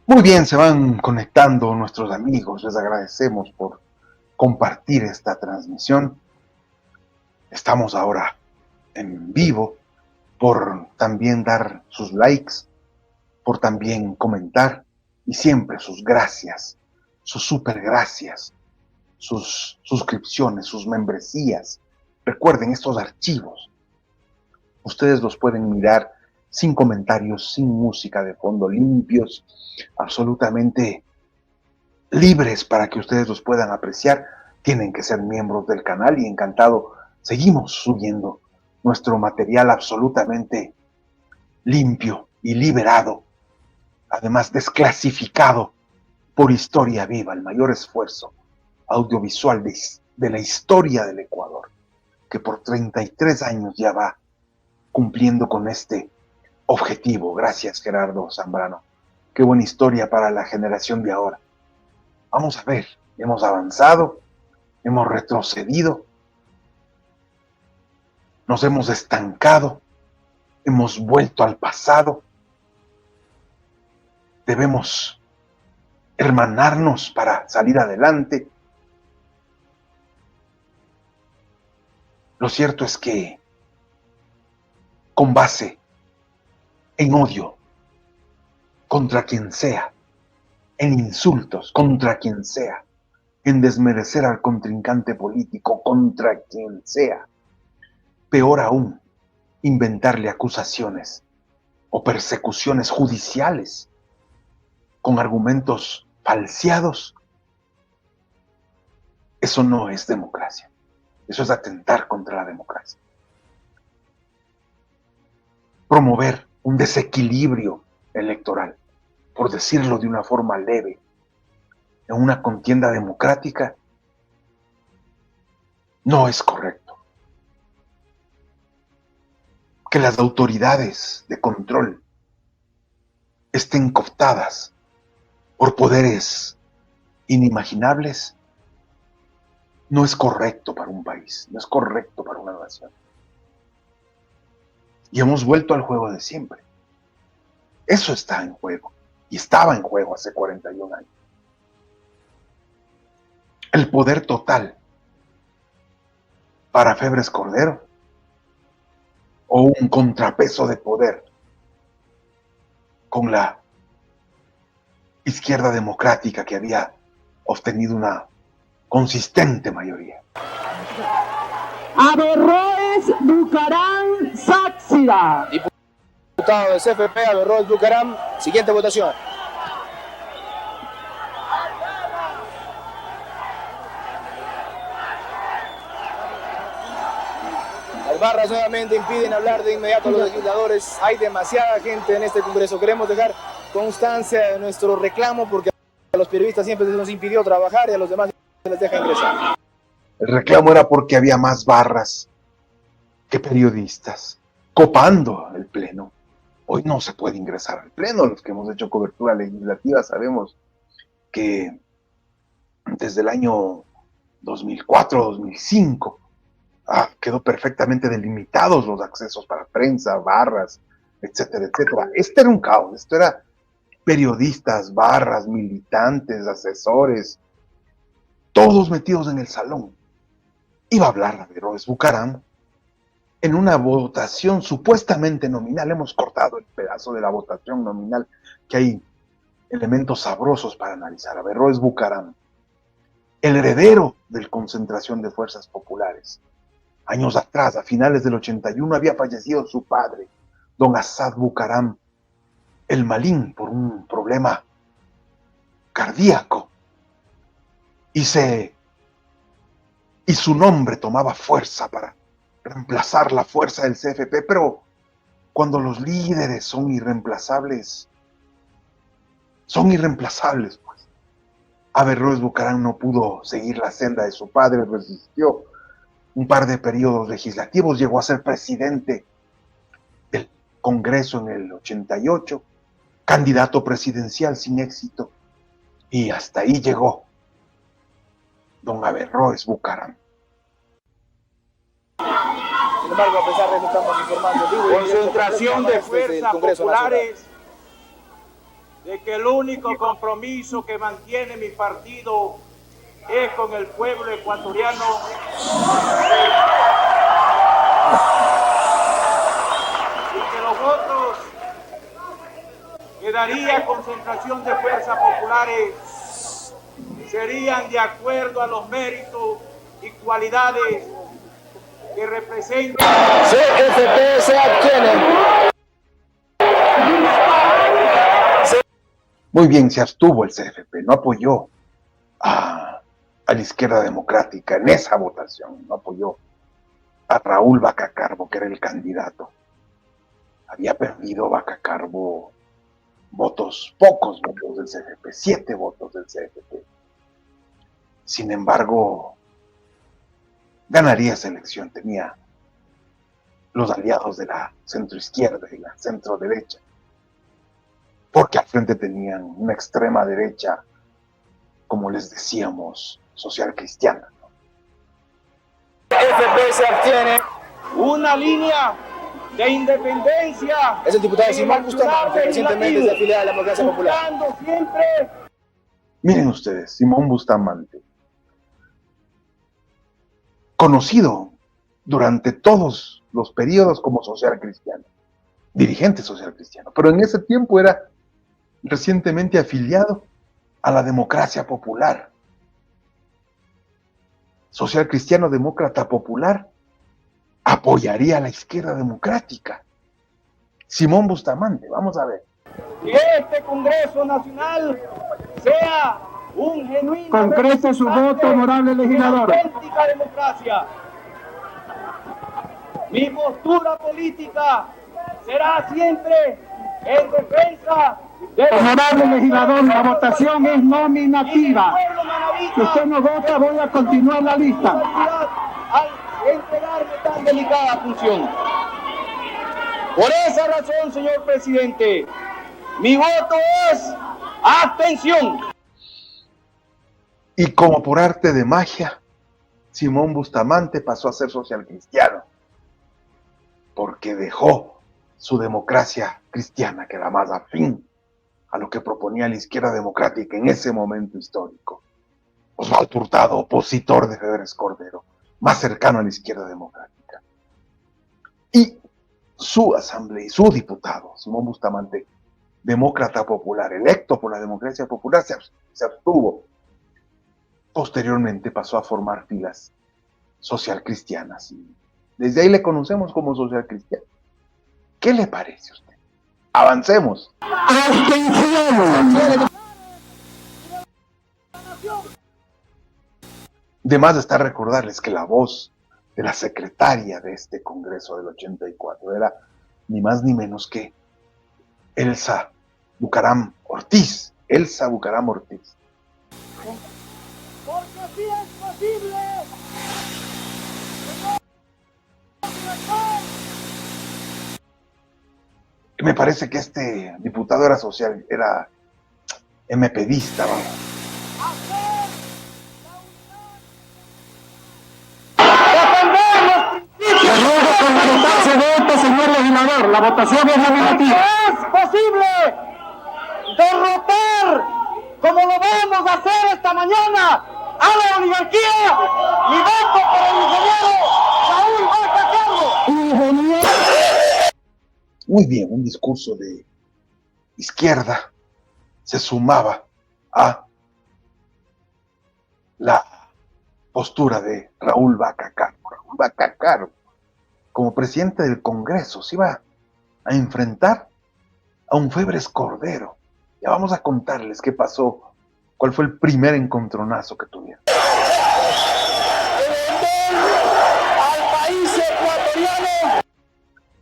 Muy bien, se van conectando nuestros amigos. Les agradecemos por compartir esta transmisión. Estamos ahora en vivo, por también dar sus likes, por también comentar y siempre sus gracias, sus super gracias, sus suscripciones, sus membresías. Recuerden estos archivos. Ustedes los pueden mirar sin comentarios, sin música de fondo, limpios, absolutamente libres para que ustedes los puedan apreciar. Tienen que ser miembros del canal y encantado, seguimos subiendo nuestro material absolutamente limpio y liberado, además desclasificado por Historia Viva, el mayor esfuerzo audiovisual de la historia del Ecuador, que por 33 años ya va cumpliendo con este objetivo. Gracias, Gerardo Zambrano. Qué buena historia para la generación de ahora. Vamos a ver, hemos avanzado, hemos retrocedido, nos hemos estancado, hemos vuelto al pasado. Debemos hermanarnos para salir adelante. Lo cierto es que con base en odio contra quien sea, en insultos contra quien sea, en desmerecer al contrincante político contra quien sea, peor aún, inventarle acusaciones o persecuciones judiciales con argumentos falseados, eso no es democracia. Eso es atentar contra la democracia. Promover un desequilibrio electoral, por decirlo de una forma leve, en una contienda democrática, no es correcto. Que las autoridades de control estén cooptadas por poderes inimaginables no es correcto para un país, no es correcto para una nación. Y hemos vuelto al juego de siempre. Eso está en juego y estaba en juego hace 41 años. El poder total para Febres Cordero o un contrapeso de poder con la izquierda democrática que había obtenido una consistente mayoría. Averroes Bucaram Sáxida. Diputado de CFP, Averroes Bucaram. Siguiente votación. Las barras nuevamente impiden hablar de inmediato a los legisladores. Hay demasiada gente en este Congreso. Queremos dejar constancia de nuestro reclamo porque a los periodistas siempre se nos impidió trabajar y a los demás se les deja ingresar. El reclamo era porque había más barras que periodistas copando el pleno. Hoy no se puede ingresar al pleno. Los que hemos hecho cobertura legislativa sabemos que desde el año 2004-2005 quedó perfectamente delimitados los accesos para prensa, barras, etcétera, etcétera. Este era un caos. Esto era periodistas, barras, militantes, asesores, todos metidos en el salón. Iba a hablar Averroes Bucaram en una votación supuestamente nominal. Hemos cortado el pedazo de la votación nominal, que hay elementos sabrosos para analizar. Averroes Bucaram, el heredero de Concentración de Fuerzas Populares. Años atrás, a finales del 81, había fallecido su padre, don Asad Bucaram, el Malín, por un problema cardíaco. Y su nombre tomaba fuerza para reemplazar la fuerza del CFP, pero cuando los líderes son irreemplazables, pues. Averroes Bucaram no pudo seguir la senda de su padre, resistió un par de periodos legislativos, llegó a ser presidente del Congreso en el 88, candidato presidencial sin éxito, y hasta ahí llegó don Averroes Bucaram. Sin embargo, a pesar de eso, estamos informando. Concentración de Fuerzas Populares de que el único compromiso que mantiene mi partido es con el pueblo ecuatoriano y que los votos que daría Concentración de Fuerzas Populares serían de acuerdo a los méritos y cualidades que representan. CFP se abstiene. Muy bien, se abstuvo el CFP, no apoyó a la izquierda democrática en esa votación, no apoyó a Raúl Vaca Carbo, que era el candidato. Había perdido Vaca Carbo votos, pocos votos del CFP, 7 votos del CFP. Sin embargo, ganaría esa elección, tenía los aliados de la centroizquierda y la centroderecha, porque al frente tenían una extrema derecha, como les decíamos, social cristiana, ¿no? FP se abstiene. Una línea de independencia. Es el diputado Simón Bustamante, recientemente es afiliado a la Democracia Popular. Buscando siempre. Miren ustedes, Simón Bustamante, conocido durante todos los periodos como social cristiano, dirigente social cristiano, pero en ese tiempo era recientemente afiliado a la Democracia Popular. Social cristiano demócrata popular apoyaría a la izquierda democrática. Simón Bustamante, vamos a ver. Que este Congreso Nacional sea un genuino Concrete su voto, honorable legislador. auténtica democracia. Mi postura política será siempre en defensa de Honorable legislador, la votación es nominativa. Si usted no vota, voy a continuar la lista. Al entregarme tan delicada función. Por esa razón, señor presidente, mi voto es abstención. Y como por arte de magia, Simón Bustamante pasó a ser social cristiano, porque dejó su democracia cristiana, que era más afín a lo que proponía la izquierda democrática en ese momento histórico. Osvaldo Hurtado, opositor de Febres Cordero, más cercano a la izquierda democrática. Y su asamblea y su diputado, Simón Bustamante, demócrata popular, electo por la democracia popular, se abstuvo. Posteriormente pasó a formar filas social cristianas. Y desde ahí le conocemos como social cristiano. ¿Qué le parece a usted? Avancemos. De más está recordarles que la voz de la secretaria de este Congreso del 84 era ni más ni menos que Elsa Bucaram Ortiz. Elsa Bucaram Ortiz. Porque sí es posible. Me parece que este diputado era social, era MPdista, vamos. Le ruego concretarse de esto, señor legislador. La votación es nominativa. Es posible derrotar, como lo vamos a hacer esta mañana, a la oligarquía. Mi voto por el ingeniero Raúl Vaca Carbo. Muy bien, un discurso de izquierda se sumaba a la postura de Raúl Vaca Carbo. Raúl Vaca Carbo, como presidente del Congreso, se iba a enfrentar a un Febres Cordero. Ya vamos a contarles qué pasó, cuál fue el primer encontronazo que tuvieron. Al país ecuatoriano.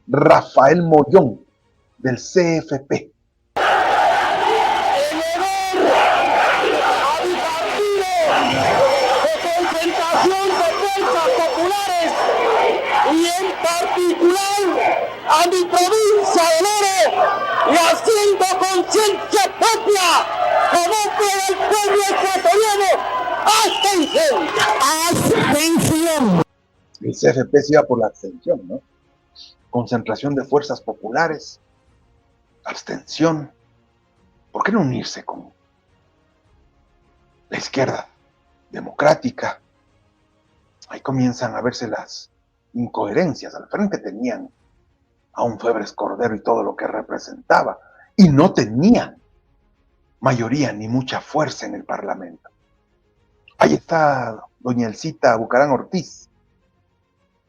Rafael Mollón, del CFP. A mi partido de Concentración de Fuerzas Populares y en particular a mi provincia del Oro y haciendo conciencia propia como por el pueblo ecuatoriano. ¡Abstención! ¡Abstención! El CFP se iba por la abstención, ¿no? Concentración de Fuerzas Populares, abstención, ¿por qué no unirse con la izquierda democrática? Ahí comienzan a verse las incoherencias. Al frente tenían a un Febres Cordero y todo lo que representaba, y no tenían mayoría ni mucha fuerza en el Parlamento. Ahí está doña Elcita Bucarán Ortiz.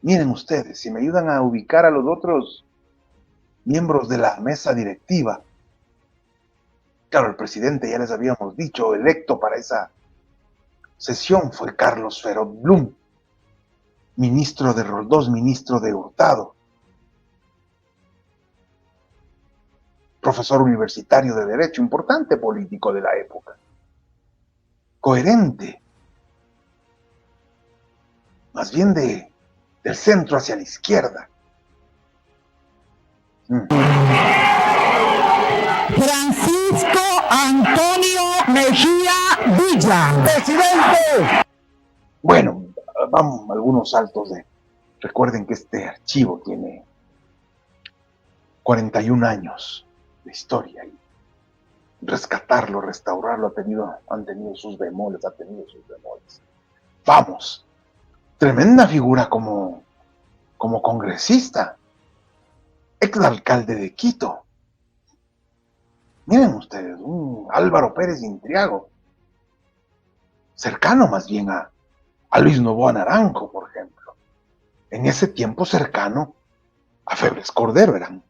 Miren ustedes, si me ayudan a ubicar a los otros miembros de la mesa directiva. Claro, el presidente, ya les habíamos dicho, electo para esa sesión fue Carlos Ferot Blum, ministro de Roldós, ministro de Hurtado, profesor universitario de Derecho, importante político de la época, coherente, más bien del centro hacia la izquierda. Francisco Antonio Mejía Villa, presidente. Bueno, vamos, algunos saltos de... Recuerden que este archivo tiene 41 años de historia y rescatarlo, restaurarlo han tenido sus bemoles, Vamos, tremenda figura como congresista, exalcalde de Quito. Miren ustedes, un Álvaro Pérez Intriago, cercano más bien a Luis Noboa Naranjo, por ejemplo. En ese tiempo cercano a Febres Cordero, eran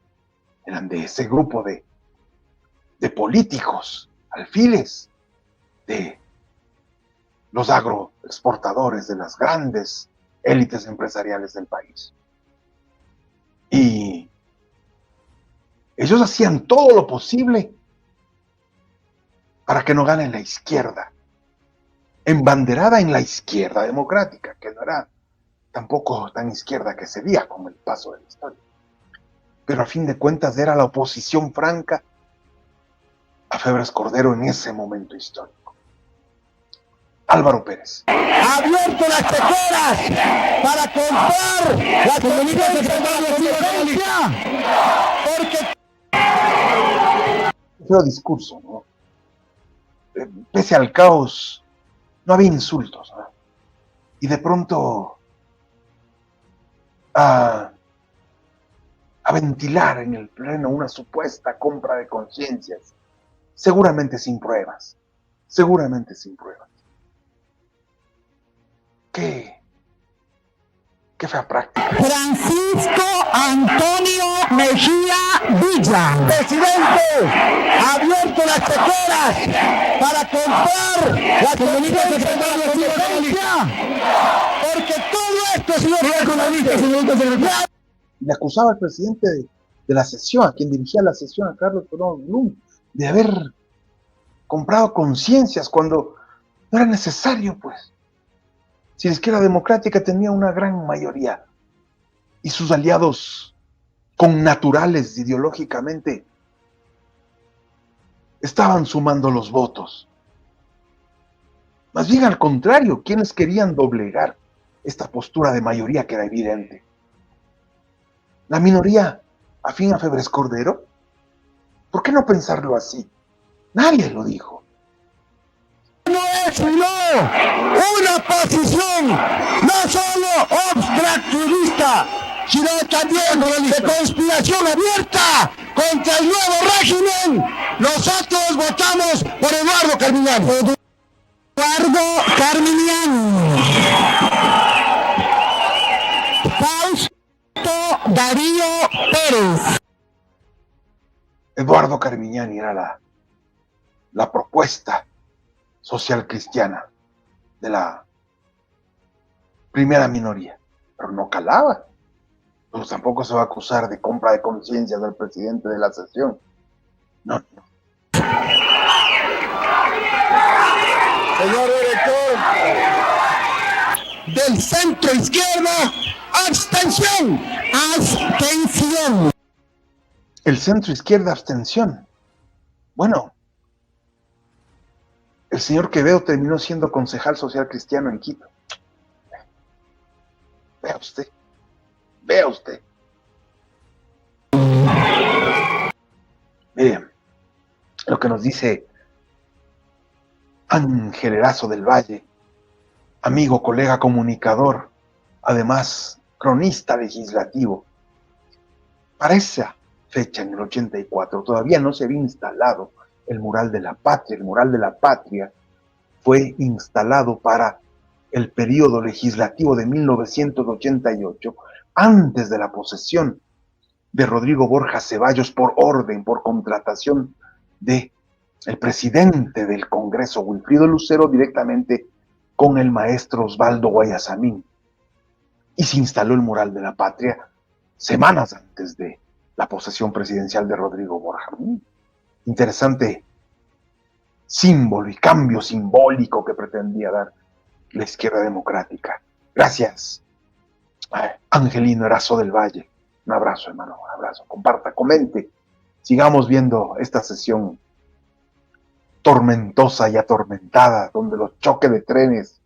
de ese grupo de políticos, alfiles, de los agroexportadores, de las grandes élites empresariales del país. Y ellos hacían todo lo posible para que no gane la izquierda, embanderada en la izquierda democrática, que no era tampoco tan izquierda que se veía con el paso de la historia. Pero a fin de cuentas era la oposición franca a Febres Cordero en ese momento histórico. Álvaro Pérez. Abierto las chequeras para comprar la comunidad de porque Feo discurso, ¿no? Pese al caos, no había insultos, ¿no? Y de pronto a ventilar en el pleno una supuesta compra de conciencias, seguramente sin pruebas. Qué fea práctica. Francisco Antonio Mejía Villa, presidente, abierto las chequeras para comprar la comunidad de porque todo esto, señor economista, Le acusaba al presidente de la sesión, a quien dirigía la sesión, a Carlos Ferot Blum, de haber comprado conciencias cuando no era necesario, pues. Si la izquierda democrática tenía una gran mayoría y sus aliados connaturales ideológicamente estaban sumando los votos. Más bien al contrario, quienes querían doblegar esta postura de mayoría que era evidente. La minoría afín a Febres Cordero. ¿Por qué no pensarlo así? Nadie lo dijo. No es sino una posición no solo obstruccionista, sino también de conspiración abierta contra el nuevo régimen. Nosotros votamos por Eduardo Carmiñán. Eduardo Carmiñán. Fausto Darío Pérez. Eduardo Carmiñani era la propuesta social cristiana de la primera minoría, pero no calaba. Pues tampoco se va a acusar de compra de conciencias del presidente de la sesión. No. Señor director, del centro izquierda, abstención. Abstención. El centro izquierda, abstención. Bueno, el señor Quevedo terminó siendo concejal social cristiano en Quito. Vea usted. Miren, lo que nos dice Ángel Erazo del Valle, amigo, colega, comunicador, además cronista legislativo. Para esa fecha, en el 84, todavía no se había instalado el mural de la patria. El mural de la patria fue instalado para el periodo legislativo de 1988, antes de la posesión de Rodrigo Borja Ceballos por orden, por contratación de el presidente del Congreso, Wilfrido Lucero, directamente con el maestro Osvaldo Guayasamín. Y se instaló el mural de la patria semanas antes de la posesión presidencial de Rodrigo Borja. Interesante símbolo y cambio simbólico que pretendía dar la izquierda democrática. Gracias, Angelino Erazo del Valle. Un abrazo, hermano, un abrazo. Comparta, comente. Sigamos viendo esta sesión tormentosa y atormentada, donde los choques de trenes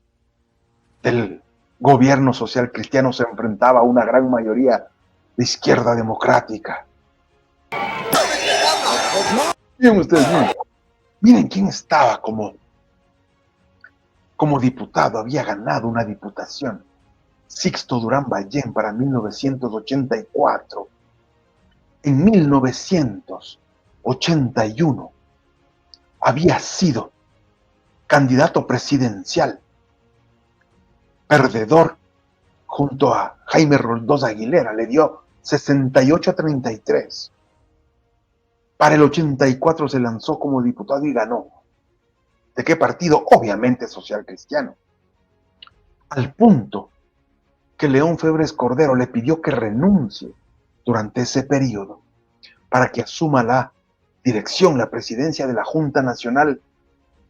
del gobierno social cristiano se enfrentaba a una gran mayoría de izquierda democrática. Miren ustedes, miren quién estaba como diputado, había ganado una diputación. Sixto Durán Ballén para 1984. En 1981 había sido candidato presidencial, perdedor junto a Jaime Roldós Aguilera, le dio 68-33. Para el 84 se lanzó como diputado y ganó. ¿De qué partido? Obviamente Social Cristiano. Al punto que León Febres Cordero le pidió que renuncie durante ese periodo para que asuma la dirección, la presidencia de la Junta Nacional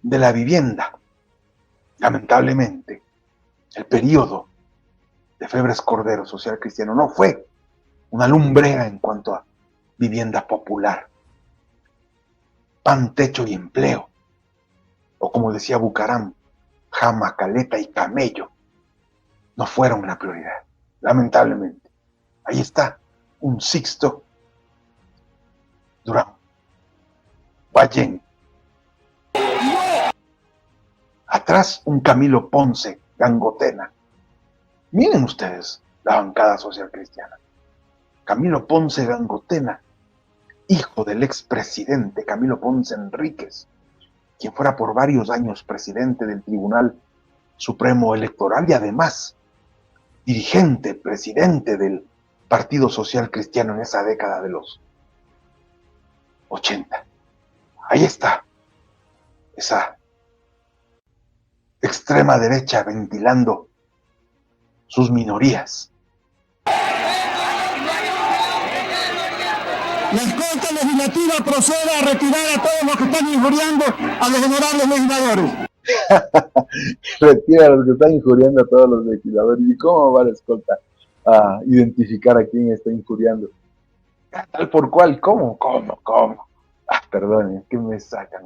de la Vivienda. Lamentablemente, el periodo de Febres Cordero, Social Cristiano, no fue una lumbrera en cuanto a vivienda popular. Pan, techo y empleo, o como decía Bucaram, jama, caleta y camello, no fueron la prioridad, lamentablemente. Ahí está un Sixto Durán Ballén. Atrás un Camilo Ponce Gangotena. Miren ustedes la bancada social cristiana. Camilo Ponce Gangotena, hijo del expresidente Camilo Ponce Enríquez, quien fuera por varios años presidente del Tribunal Supremo Electoral y además dirigente, presidente del Partido Social Cristiano en esa década de los 80. Ahí está esa extrema derecha ventilando sus minorías. La Corte Legislativa procede a retirar a todos los que están injuriando a los honorables legisladores. Retira a los que están injuriando a todos los legisladores. ¿Y cómo va la escolta a identificar a quién está injuriando? Tal por cual, ¿cómo? Perdonen, es que me sacan.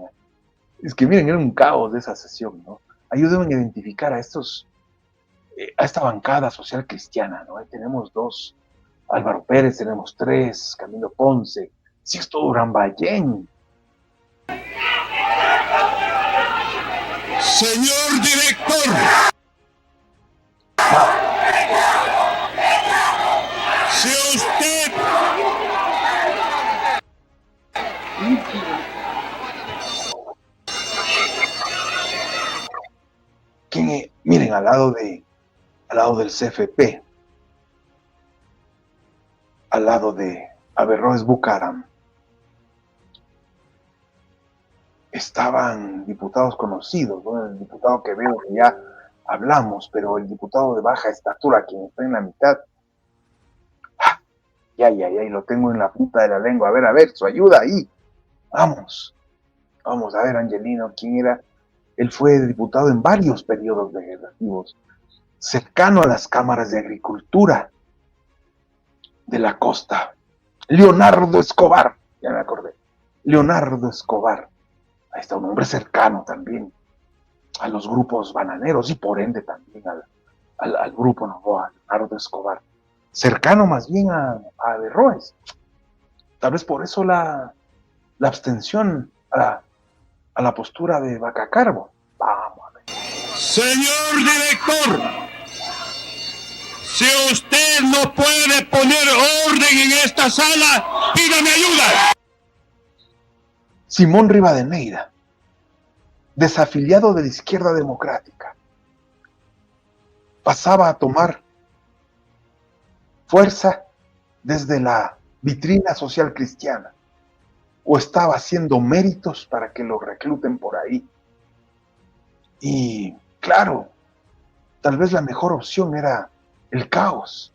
Es que miren, era un caos de esa sesión, ¿no? Ayúdenme a identificar a esta bancada social cristiana, ¿no? Ahí tenemos 2, Álvaro Pérez, tenemos 3, Camilo Ponce, Sixto Durán Ballén. Señor director, si usted Miren, al lado del CFP, al lado de Averroes Bucaram, estaban diputados conocidos, ¿no? El diputado que veo que ya hablamos, pero el diputado de baja estatura, quien está en la mitad, ya, lo tengo en la punta de la lengua. A ver, su ayuda ahí. Vamos a ver, Angelino, ¿quién era? Él fue diputado en varios periodos legislativos, cercano a las cámaras de agricultura de la costa. Leonardo Escobar, ya me acordé. Leonardo Escobar. Ahí está un hombre cercano también a los grupos bananeros y por ende también al grupo Novoa, Leonardo Escobar. Cercano más bien a Averroes. Tal vez por eso la abstención a a la postura de Bacacarbo. Vamos a ver. Señor director, si usted no puede poner orden en esta sala, pídame ayuda. Simón Rivadeneira, desafiliado de la Izquierda Democrática, pasaba a tomar fuerza desde la vitrina social cristiana, o estaba haciendo méritos para que lo recluten por ahí. Y claro, tal vez la mejor opción era el caos,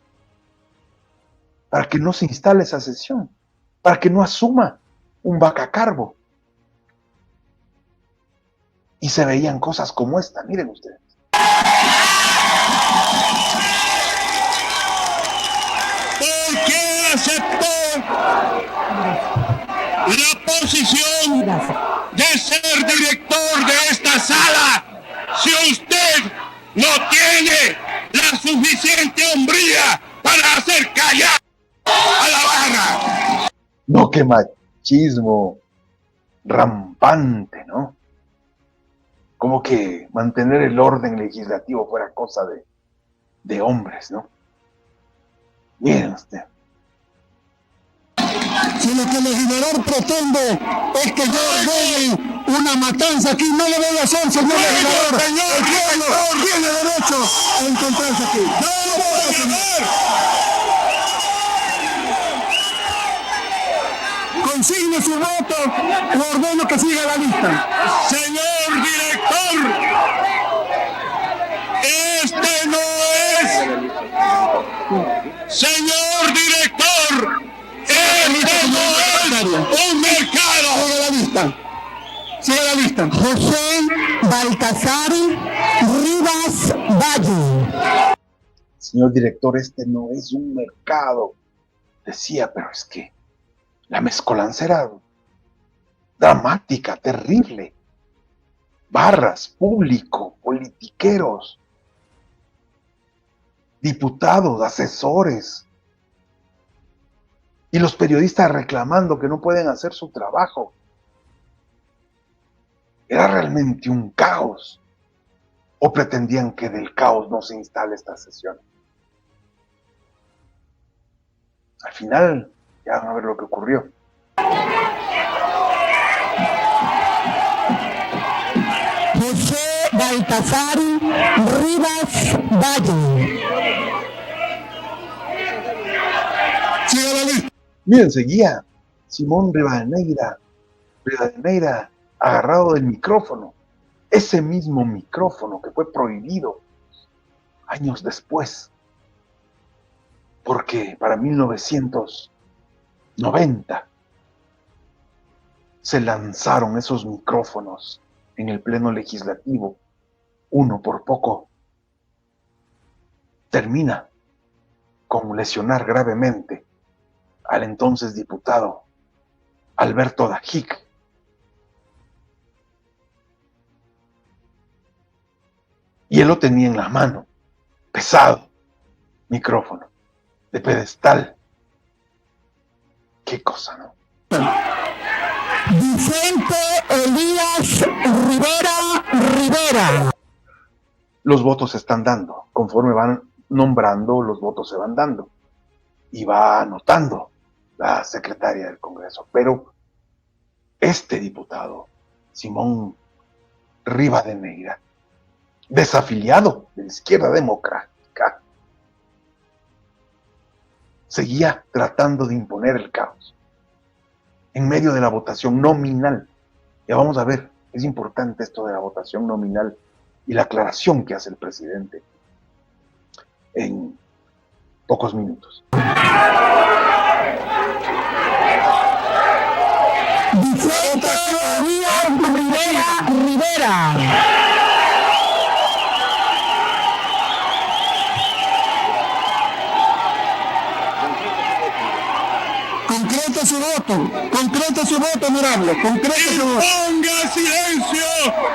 para que no se instale esa sesión, para que no asuma un Bacacarbo. Y se veían cosas como esta, miren ustedes. ¿Por qué aceptó la posición de ser director de esta sala si usted no tiene la suficiente hombría para hacer callar a la barra? No, qué machismo rampante, ¿no? Como que mantener el orden legislativo fuera cosa de hombres, ¿no? Miren usted. Si lo que el legislador pretende es que yo ordene una matanza aquí, no lo voy a hacer, señor legislador. El pueblo tiene derecho a encontrarse aquí. No lo voy a hacer. Consigne su voto o ordeno que siga la lista. Señor director, este no es. Señor director, este no es un mercado. Siga la lista. Siga la lista. José Baltasar Rivas Valle. Señor director, este no es un mercado. Decía, pero es que la mezcolanza era dramática, terrible. Barras, público, politiqueros, diputados, asesores. Y los periodistas reclamando que no pueden hacer su trabajo. Era realmente un caos. ¿O pretendían que del caos no se instale esta sesión? Al final, ya van a ver lo que ocurrió. José Baltasar Rivas Valle. Siga la lista. Miren, seguía Simón Rivadeneira agarrado del micrófono. Ese mismo micrófono que fue prohibido años después. Porque para 1990 se lanzaron esos micrófonos en el pleno legislativo. Uno por poco termina con lesionar gravemente al entonces diputado Alberto Dajic. Y él lo tenía en la mano, pesado, micrófono, de pedestal. Qué cosa, ¿no? Vicente Elías Rivera. Los votos se están dando. Conforme van nombrando, los votos se van dando. Y va anotando la secretaria del Congreso. Pero este diputado, Simón Rivadeneira, desafiliado de la Izquierda Democrática, seguía tratando de imponer el caos en medio de la votación nominal. Ya vamos a ver, es importante esto de la votación nominal y la aclaración que hace el presidente en pocos minutos. Vicente Elías Rivera. Concrete su voto, Mirablo, concrete su voto. Ponga silencio,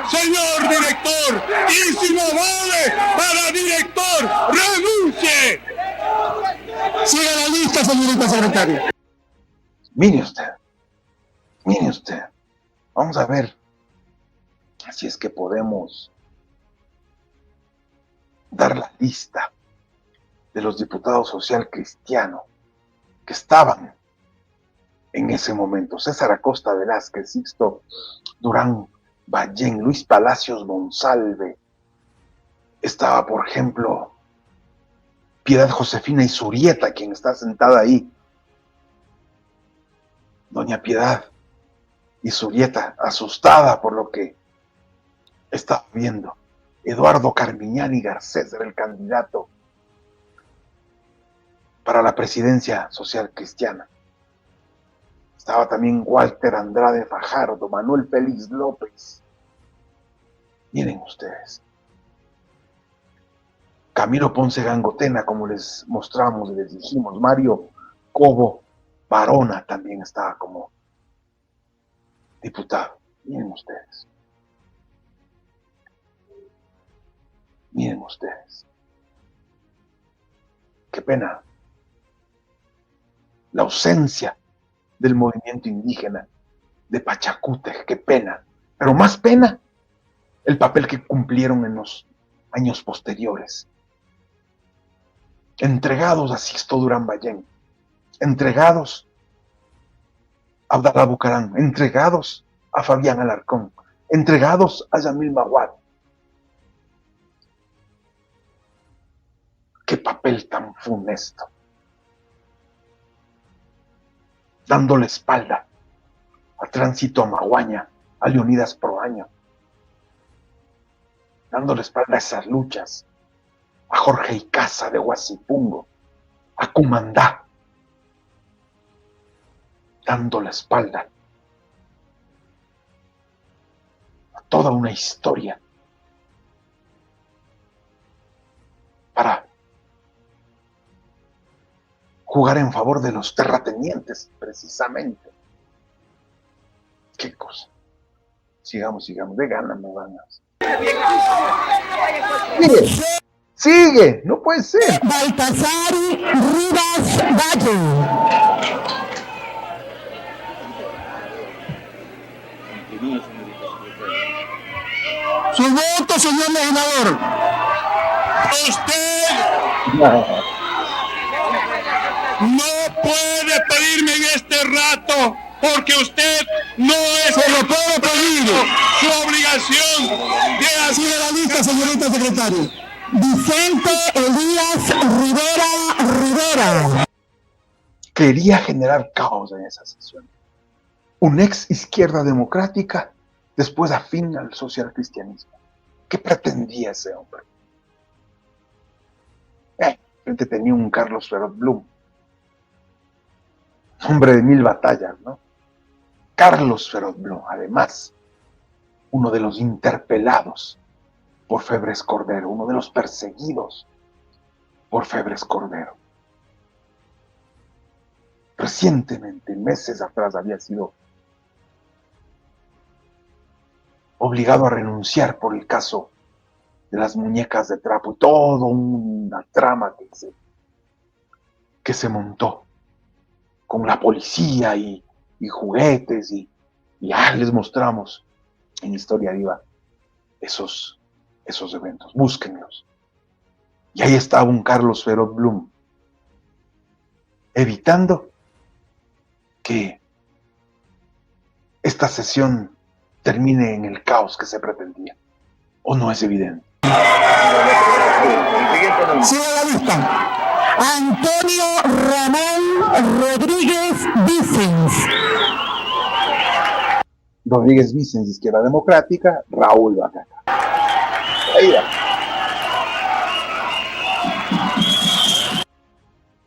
señor director, y si no vale para director, renuncie. Siga la lista, señorita secretaria. Mire usted, vamos a ver Así es que podemos dar la lista de los diputados social cristiano que estaban en ese momento: César Acosta Velázquez, Sixto Durán Ballén, Luis Palacios Monsalve. Estaba, por ejemplo, Piedad Josefina Izurieta, quien está sentada ahí. Doña Piedad Izurieta, asustada por lo que estaba viendo. Eduardo Carmiñani Garcés era el candidato para la presidencia social cristiana. Estaba también Walter Andrade Fajardo, Manuel Félix López. Miren ustedes. Camilo Ponce Gangotena, como les mostramos y les dijimos. Mario Cobo Barona también estaba como diputado. Miren ustedes. Miren ustedes. Qué pena. La ausencia del movimiento indígena de Pachacútec, qué pena. Pero más pena el papel que cumplieron en los años posteriores. Entregados a Sixto Durán Ballén, entregados a Abdalá Bucarán, entregados a Fabián Alarcón, entregados a Yamil Maguad. Qué papel tan funesto. Dándole espalda a Tránsito Amaguaña, a Leonidas Proaño, dándole espalda a esas luchas, a Jorge Icaza de Huasipungo, a Cumandá, dando la espalda a toda una historia para jugar en favor de los terratenientes, precisamente. Qué cosa. Sigamos, de ganas, no ganas. Sigue, no puede ser. Baltasar Rivas Valle. Su voto, señor legislador. Usted no puede pedirme en este rato, porque usted no es... Se lo puedo pedir. Su obligación de hacer... Sigue la lista, señorita secretaria. Vicente Elías Rivera. Quería generar caos en esa sesión. Un ex izquierda democrática, después afín al socialcristianismo. ¿Qué pretendía ese hombre? Frente tenía un Carlos Ferot Blum, hombre de 1000 batallas, ¿no? Carlos Ferot Blum, además, uno de los interpelados por Febres Cordero, uno de los perseguidos por Febres Cordero. Recientemente, meses atrás, había sido obligado a renunciar por el caso de las muñecas de trapo y toda una trama que se montó con la policía y juguetes y les mostramos en Historia Viva esos eventos. Búsquenlos. Y ahí estaba un Carlos Ferot Blum evitando que esta sesión termine en el caos que se pretendía. ¿O no es evidente? Sigue la lista. Antonio Ramón Rodríguez Vicens. Rodríguez Vicens, Izquierda Democrática. Raúl Bacaca. Ahí va.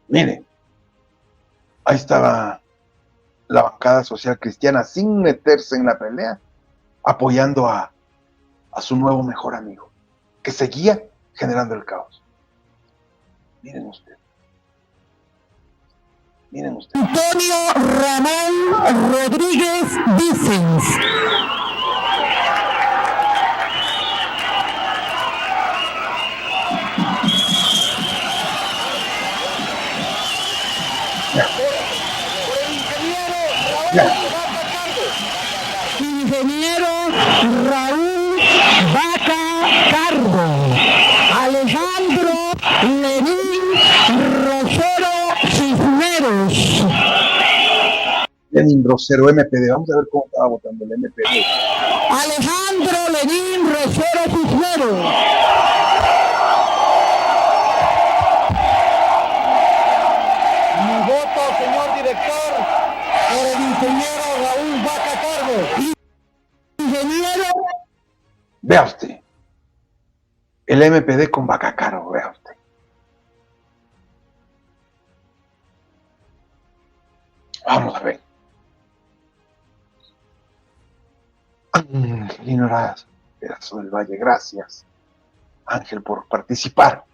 Mire, ahí estaba la bancada social cristiana sin meterse en la pelea, apoyando a su nuevo mejor amigo, que seguía generando el caos. Miren usted. Antonio Ramón Rodríguez Vicens. Ingeniero Raúl Vaca Carbo, Alejandro Lenín Rosero Cisneros. Lenín Rosero, MPD. Vamos a ver cómo estaba votando el MPD. Alejandro Lenín Rosero Cisneros. Mi voto, señor director, por el ingeniero Raúl Vaca Carbo. Ingeniero. Vea usted. El MPD con Vaca Carbo, vea usted. Vamos a ver. Angelino Erazo del Valle, gracias, Ángel, por participar.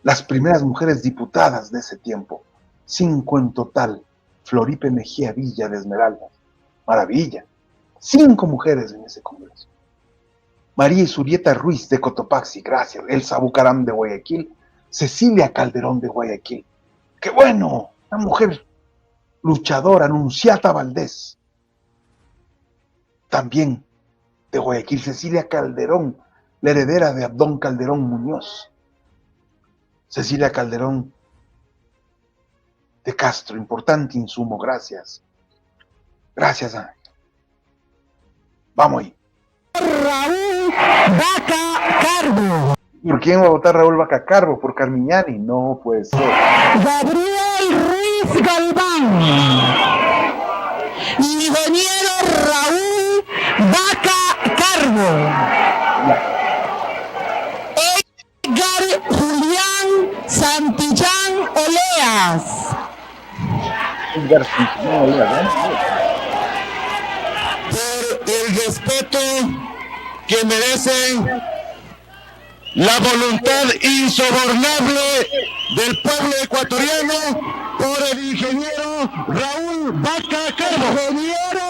Las primeras mujeres diputadas de ese tiempo, 5 en total. Floripe Mejía Villa de Esmeraldas, maravilla, 5 mujeres en ese congreso. María Isurieta Ruiz de Cotopaxi, gracias. Elsa Bucaram de Guayaquil, Cecilia Calderón de Guayaquil. ¡Qué bueno! Una mujer luchadora, Anunciata Valdés, también de Guayaquil. Cecilia Calderón, la heredera de Abdón Calderón Muñoz. Cecilia Calderón de Castro, importante insumo, gracias. Gracias, Ángel. Vamos ahí. Raúl Vaca Carbo. ¿Por quién va a votar Raúl Vaca Carbo? ¿Por Carmiñani? No puede ser. Gabriel Ruiz Galván. Ingeniero Raúl Vaca Carbo. Edgar Julián Santillán Oleas. Edgar Santillán Oleas, Por el respeto que merecen la voluntad insobornable del pueblo ecuatoriano, por el ingeniero Raúl Vaca Carbo. Ingeniero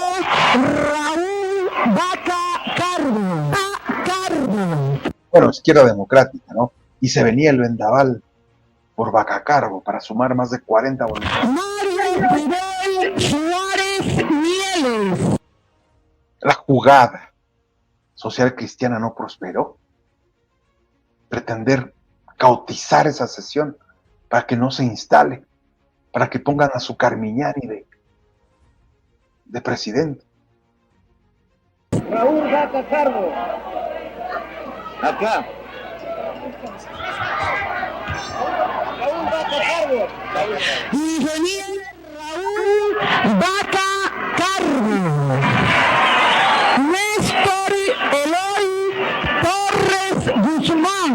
Raúl Vaca Carbo. Bueno, izquierda democrática, ¿no? Y se venía el vendaval por Vaca Carbo para sumar más de 40 voluntades. Mario Fidel Suárez Mieles. La jugada social cristiana no prosperó. Pretender cautizar esa sesión para que no se instale, para que pongan a su Carmiñani de presidente. Raúl Vaca Carbo. Acá. Raúl Vaca Carbo. Ingeniero Raúl Vaca Carbo. Néstor Eloy Torres Guzmán.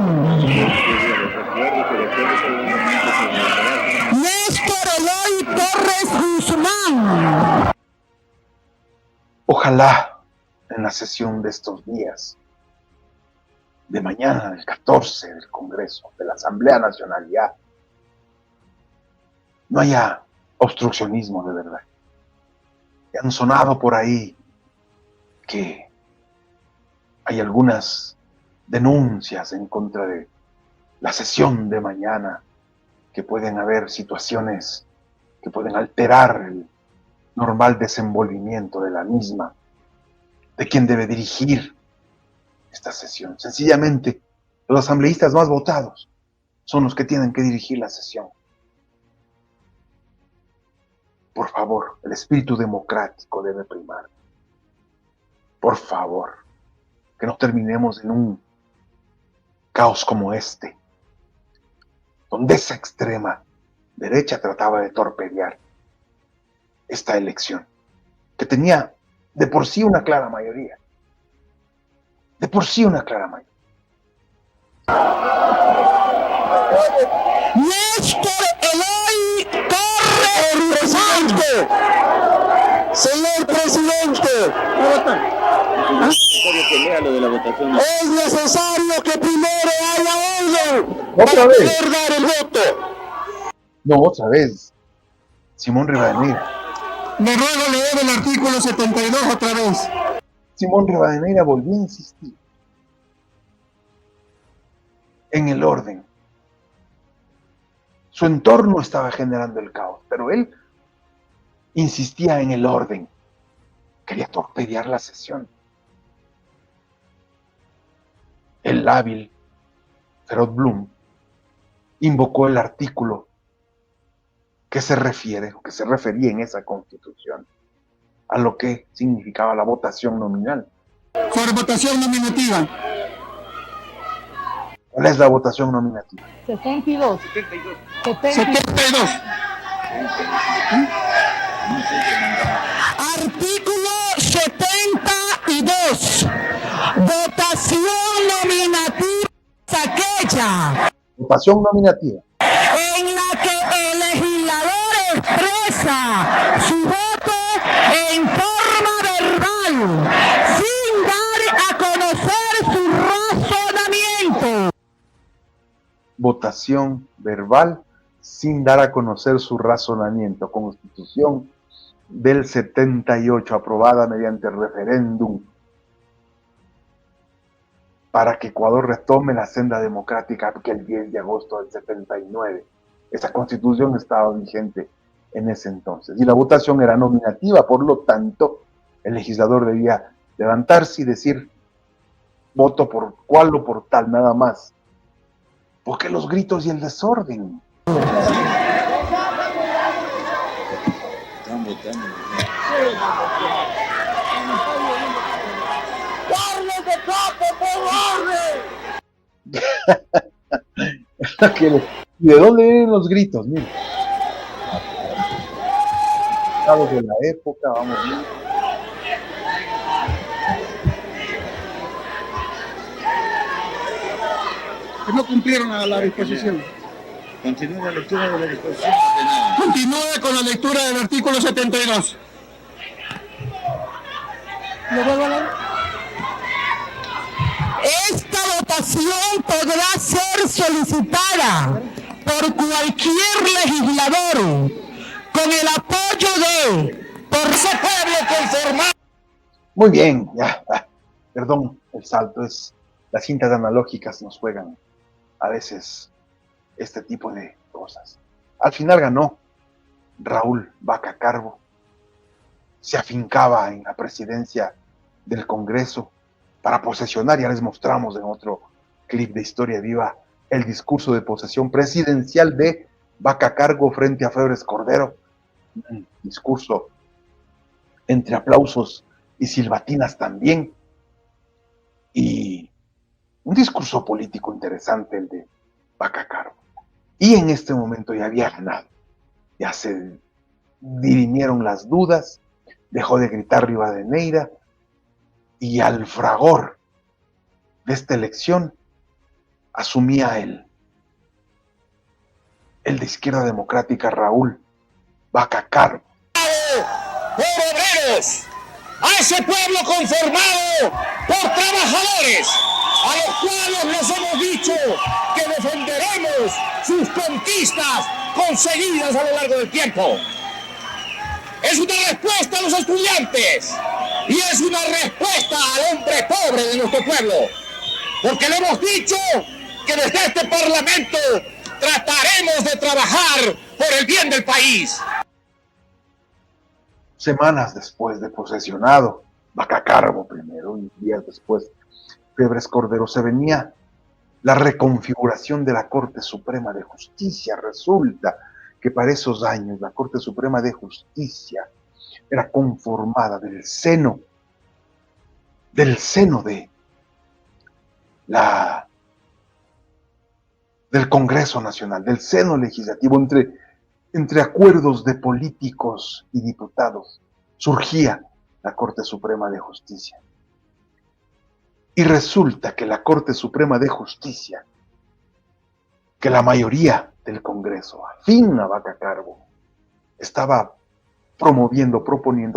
Néstor Eloy Torres Guzmán. Ojalá en la sesión de estos días, de mañana, el 14 del Congreso, de la Asamblea Nacional, ya no haya obstruccionismo de verdad. Ya han sonado por ahí que hay algunas denuncias en contra de la sesión de mañana, que pueden haber situaciones que pueden alterar el normal desenvolvimiento de la misma, de quien debe dirigir esta sesión. Sencillamente, los asambleístas más votados son los que tienen que dirigir la sesión. Por favor, el espíritu democrático debe primar. Por favor, que no terminemos en un caos como este, donde esa extrema derecha trataba de torpedear esta elección, que tenía de por sí una clara mayoría. De por sí una clara mayoría. Néstor Eloy Torres Guzmán. Señor presidente, es necesario que primero haya orden para poder dar el voto. No, otra vez. Simón Rivadeneira. Me ruego leer el artículo 72 otra vez. Simón Rivadeneira volvió a insistir en el orden. Su entorno estaba generando el caos, pero él insistía en el orden. Quería torpedear la sesión. el hábil Harold Bloom invocó el artículo que se refería en esa Constitución a lo que significaba la votación nominal. Por votación nominativa. ¿Cuál es la votación nominativa? 72. 72. Artículo 72. Votación nominativa es aquella Votación nominativa. en la que el legislador expresa su voto en forma verbal, sin dar a conocer su razonamiento. Votación verbal sin dar a conocer su razonamiento. Constitución del 78, aprobada mediante referéndum para que Ecuador retome la senda democrática que el 10 de agosto del 79. Esa Constitución estaba vigente en ese entonces. Y la votación era nominativa, por lo tanto, el legislador debía levantarse y decir, voto por cual o por tal, nada más. ¿Por qué los gritos y el desorden? Están votando. ¿Y de dónde vienen los gritos? Miren. De la época, vamos bien. Que no cumplieron la disposición. Continúa la lectura de la disposición. Continúe con la lectura del artículo 72. ¿Lo vuelvo a leer? Esta votación podrá ser solicitada por cualquier legislador con el apoyo por ese pueblo conformado. Muy bien, ya. Perdón, el salto es. Las cintas analógicas nos juegan a veces este tipo de cosas. Al final ganó Raúl Vaca Carbo. Se afincaba en la presidencia del Congreso para posesionar. Ya les mostramos en otro clip de Historia Viva el discurso de posesión presidencial de Vaca Carbo frente a Febres Cordero. Un discurso entre aplausos y silbatinas también. Y un discurso político interesante el de Vaca Carbo. Y en este momento ya había ganado. Ya se dirimieron las dudas, dejó de gritar Rivadeneira, y al fragor de esta elección asumía el de Izquierda Democrática, Raúl Vaca Carbo. Por obreros, a ese pueblo conformado por trabajadores, a los cuales les hemos dicho que defenderemos sus conquistas conseguidas a lo largo del tiempo. Es una respuesta a los estudiantes y es una respuesta al hombre pobre de nuestro pueblo, porque le hemos dicho que desde este Parlamento trataremos de trabajar por el bien del país. Semanas después de posesionado, Vaca Carbo primero, y días después, Febres Cordero, se venía la reconfiguración de la Corte Suprema de Justicia. Resulta que para esos años la Corte Suprema de Justicia era conformada del seno del Congreso Nacional, del seno legislativo, entre acuerdos de políticos y diputados, surgía la Corte Suprema de Justicia. Y resulta que la Corte Suprema de Justicia, que la mayoría del Congreso, afín a Vaca Carbo, estaba proponiendo,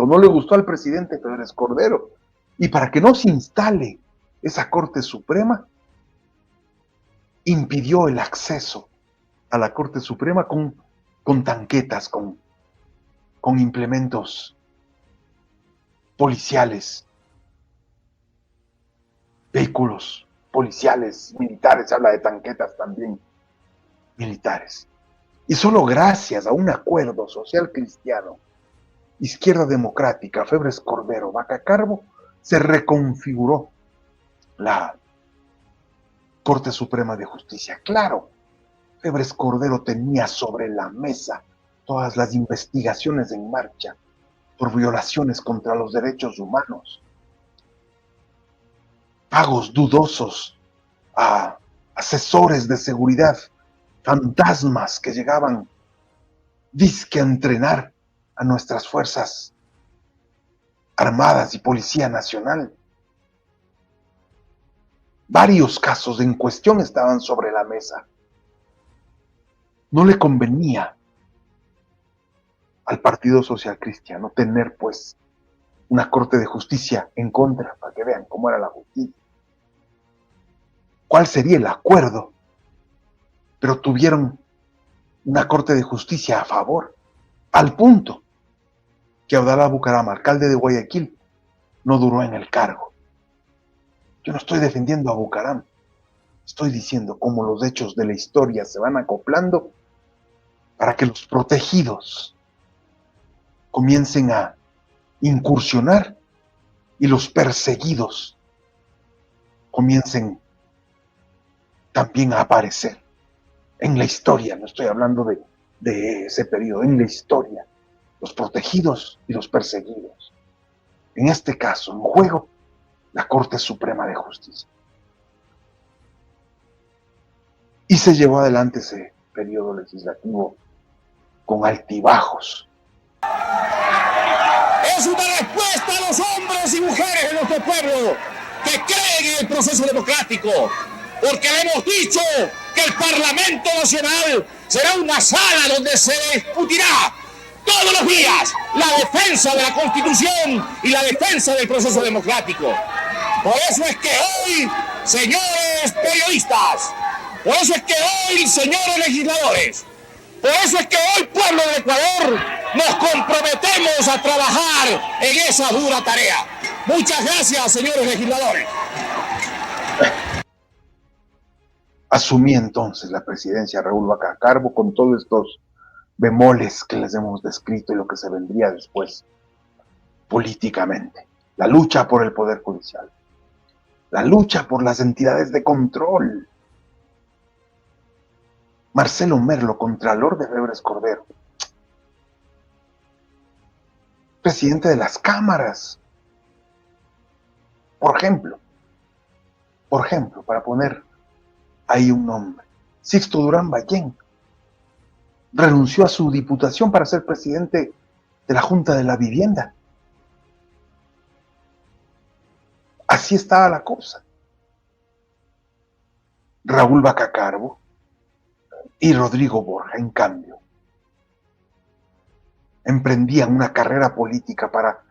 no le gustó al presidente Febres Cordero, y para que no se instale esa Corte Suprema, impidió el acceso a la Corte Suprema con tanquetas, con implementos policiales, vehículos policiales, militares, se habla de tanquetas también, militares. Y solo gracias a un acuerdo social cristiano, Izquierda Democrática, Febres Cordero, Vaca Carbo, se reconfiguró la Corte Suprema de Justicia. Claro, Febres Cordero tenía sobre la mesa todas las investigaciones en marcha por violaciones contra los derechos humanos, pagos dudosos a asesores de seguridad, fantasmas que llegaban dizque a entrenar a nuestras fuerzas armadas y Policía Nacional. Varios casos en cuestión estaban sobre la mesa. No le convenía al Partido Social Cristiano tener, pues, una Corte de Justicia en contra, para que vean cómo era la justicia. ¿Cuál sería el acuerdo? Pero tuvieron una Corte de Justicia a favor, al punto que Abdalá Bucaram, alcalde de Guayaquil, no duró en el cargo. Yo no estoy defendiendo a Bucaram, estoy diciendo cómo los hechos de la historia se van acoplando para que los protegidos comiencen a incursionar y los perseguidos comiencen también a aparecer en la historia. No estoy hablando de ese periodo, en la historia, los protegidos y los perseguidos. En este caso, en juego, la Corte Suprema de Justicia. Y se llevó adelante ese periodo legislativo con altibajos. Es una respuesta a los hombres y mujeres de nuestro pueblo que creen en el proceso democrático, porque le hemos dicho que el Parlamento Nacional será una sala donde se discutirá todos los días la defensa de la Constitución y la defensa del proceso democrático. Por eso es que hoy, señores periodistas, por eso es que hoy, señores legisladores, por eso es que hoy, pueblo del Ecuador, nos comprometemos a trabajar en esa dura tarea. Muchas gracias, señores legisladores. Asumí entonces la presidencia Raúl Vaca Carbo con todos estos bemoles que les hemos descrito y lo que se vendría después políticamente. La lucha por el Poder Judicial, la lucha por las entidades de control. Marcelo Merlo, contralor de Febres Cordero, presidente de las cámaras. Por ejemplo, para poner ahí un nombre, Sixto Durán Ballén renunció a su diputación para ser presidente de la Junta de la Vivienda. Así estaba la cosa. Raúl Vaca Carbo y Rodrigo Borja, en cambio, emprendían una carrera política para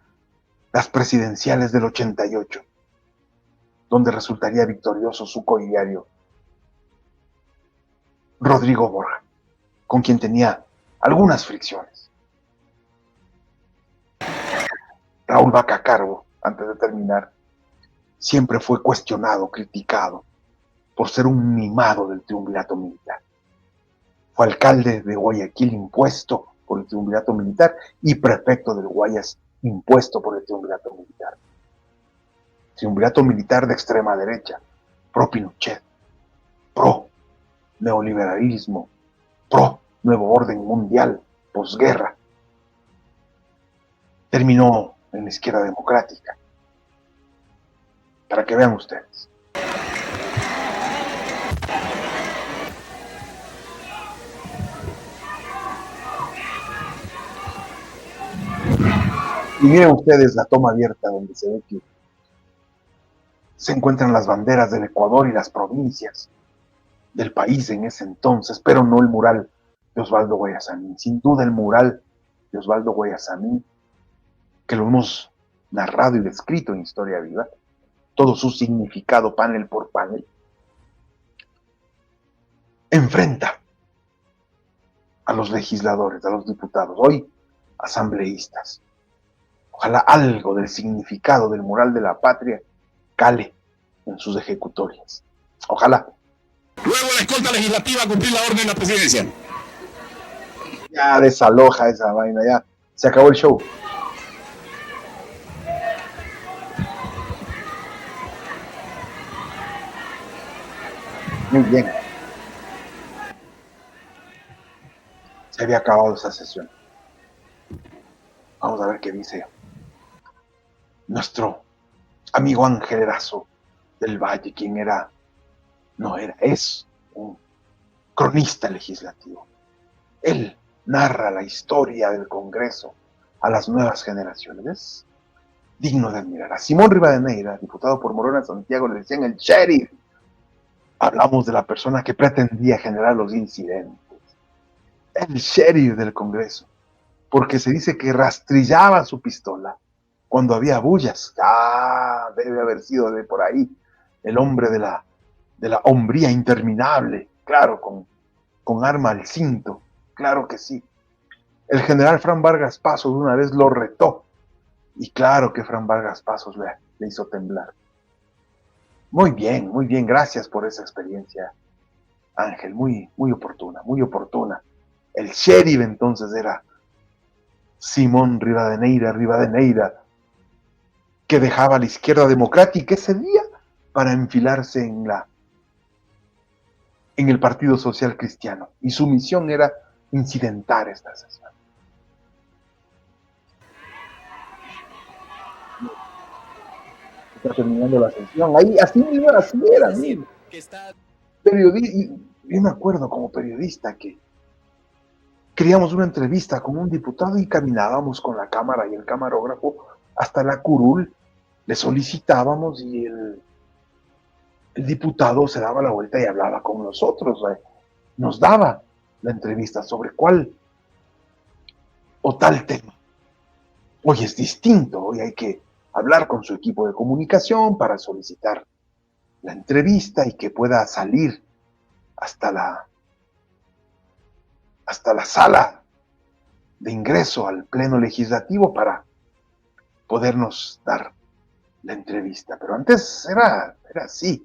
las presidenciales del 88, donde resultaría victorioso su coidiario Rodrigo Borja, con quien tenía algunas fricciones. Raúl Vaca Carbo, antes de terminar, siempre fue cuestionado, criticado, por ser un mimado del triunvirato militar. Fue alcalde de Guayaquil impuesto por el triunvirato militar y prefecto del Guayas impuesto por el triunvirato militar. Triunvirato militar de extrema derecha, pro Pinochet, pro neoliberalismo, pro nuevo orden mundial, posguerra. Terminó en la izquierda democrática. Para que vean ustedes. Y miren ustedes la toma abierta donde se ve que se encuentran las banderas del Ecuador y las provincias del país en ese entonces, pero no el mural de Osvaldo Guayasamín. Sin duda el mural de Osvaldo Guayasamín, que lo hemos narrado y descrito en Historia Viva, todo su significado panel por panel, enfrenta a los legisladores, a los diputados, hoy asambleístas. Ojalá algo del significado del mural de la patria cale en sus ejecutorias. Ojalá. Luego la escolta legislativa a cumplir la orden de la presidencia. Ya desaloja esa vaina, ya. Se acabó el show. Muy bien. Se había acabado esa sesión. Vamos a ver qué dice nuestro amigo Ángel Erazo del Valle, quien es un cronista legislativo. Él narra la historia del Congreso a las nuevas generaciones. Es digno de admirar. A Simón Rivadeneira, diputado por Morona Santiago, le decían el sheriff. Hablamos de la persona que pretendía generar los incidentes. El sheriff del Congreso. Porque se dice que rastrillaba su pistola cuando había bullas. Debe haber sido de por ahí el hombre de la hombría interminable, claro, con arma al cinto, claro que sí. El general Fran Vargas Pasos una vez lo retó, y claro que Fran Vargas Pasos le hizo temblar. Muy bien, gracias por esa experiencia, Ángel, muy oportuna, muy oportuna. El sheriff entonces era Simón Rivadeneira, que dejaba a la izquierda democrática ese día para enfilarse en el Partido Social Cristiano, y su misión era incidentar esta sesión. Está terminando la sesión, ahí así era, mira. Yo me acuerdo como periodista que queríamos una entrevista con un diputado y caminábamos con la cámara y el camarógrafo hasta la curul, le solicitábamos y el diputado se daba la vuelta y hablaba con nosotros, nos daba la entrevista sobre cuál o tal tema. Hoy es distinto, hoy hay que hablar con su equipo de comunicación para solicitar la entrevista y que pueda salir hasta la sala de ingreso al pleno legislativo para podernos dar la entrevista. Pero antes era así,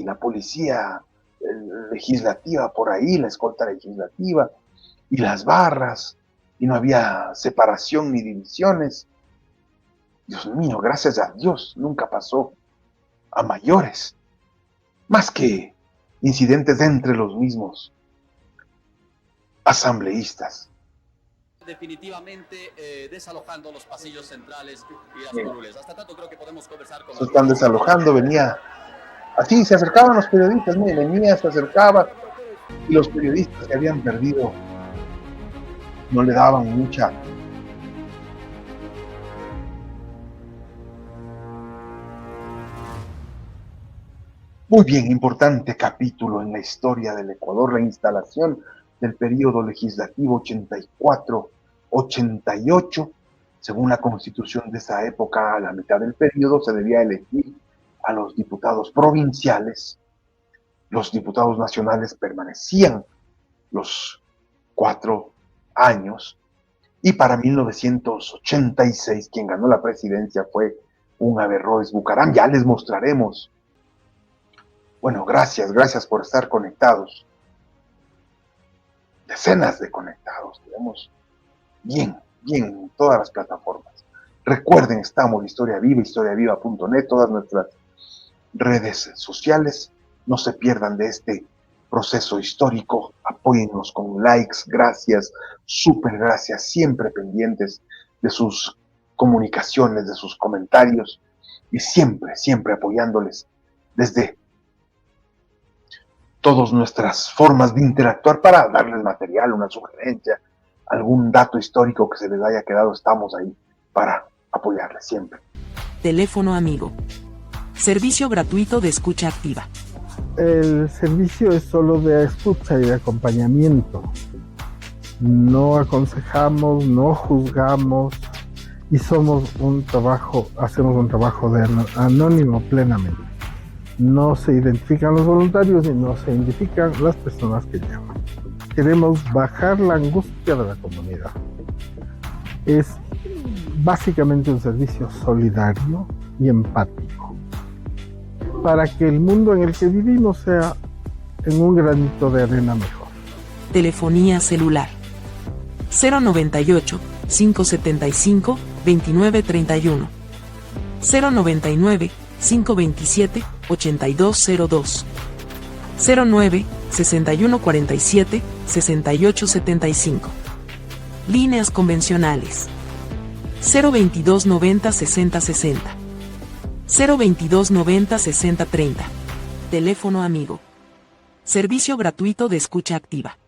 la policía legislativa por ahí, la escolta legislativa y las barras, y no había separación ni divisiones. Dios mío, gracias a Dios, nunca pasó a mayores, más que incidentes entre los mismos asambleístas. Definitivamente desalojando los pasillos centrales y las curules. Hasta tanto creo que podemos conversar con... Se están desalojando, venía... Así se acercaban los periodistas, se acercaba, y los periodistas que habían perdido no le daban mucha... Muy bien, importante capítulo en la historia del Ecuador, la instalación del periodo legislativo 84-88. Según la constitución de esa época, a la mitad del periodo se debía elegir a los diputados provinciales. Los diputados nacionales permanecían los 4 años, y para 1986 quien ganó la presidencia fue un Averroes Bucaram. Ya les mostraremos. Bueno, gracias por estar conectados. Decenas de conectados, tenemos bien en todas las plataformas. Recuerden, estamos historiaviva.net, todas nuestras redes sociales. No se pierdan de este proceso histórico. Apóyennos con likes, gracias, súper gracias, siempre pendientes de sus comunicaciones, de sus comentarios, y siempre apoyándoles desde todas nuestras formas de interactuar para darles material, una sugerencia, algún dato histórico que se les haya quedado. Estamos ahí para apoyarles siempre. Teléfono amigo. Servicio gratuito de escucha activa. El servicio es solo de escucha y de acompañamiento. No aconsejamos, no juzgamos, y hacemos un trabajo de anónimo plenamente. No se identifican los voluntarios y no se identifican las personas que llaman. Queremos bajar la angustia de la comunidad. Es básicamente un servicio solidario y empático, para que el mundo en el que vivimos sea en un granito de arena mejor. Telefonía celular 098 575 2931 099 527 8202 09 61 47 68 75. Líneas convencionales 022 90 60 60. 022 90 60 30. Teléfono amigo. Servicio gratuito de escucha activa.